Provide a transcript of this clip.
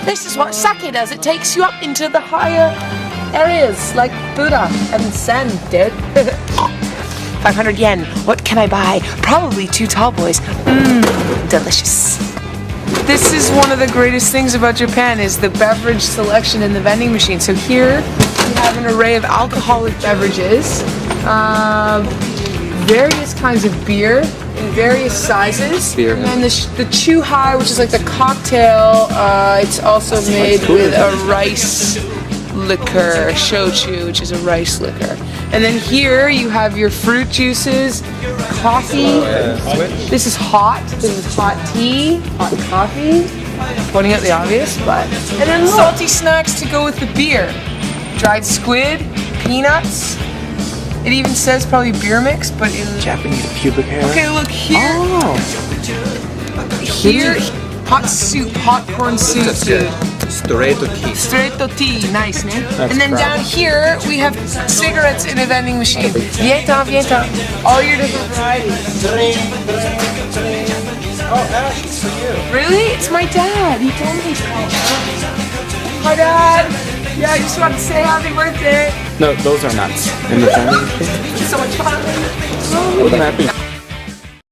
This is what sake does. It takes you up into the higher areas, like Buddha and Zen, dude. 500 yen. What can I buy? Probably 2 tall boys. Delicious. This is one of the greatest things about Japan is the beverage selection in the vending machine. So here we have an array of alcoholic beverages, various kinds of beer in various sizes, and then the Chu-Hai, which is like the cocktail. It's also made with a rice liquor, shochu, which is a rice liquor. And then here you have your fruit juices, coffee. This is hot. This is hot tea, hot coffee. Pointing out the obvious, but. And then salty snacks to go with the beer. Dried squid, peanuts. It even says probably beer mix, but in Japanese pubic hair. Okay, look here. Oh. Here, hot soup, hot corn soup. Straight tea. Straight tea, nice, man. And then down here, we have cigarettes in a vending machine. Vieta, vieta. All your different varieties. Oh, Ash, it's for you. Really? It's my dad. He told me so. Hi, Dad. Yeah, I just want to say happy birthday. No, those are nuts. In the vending machine. So much fun. Wasn't happy.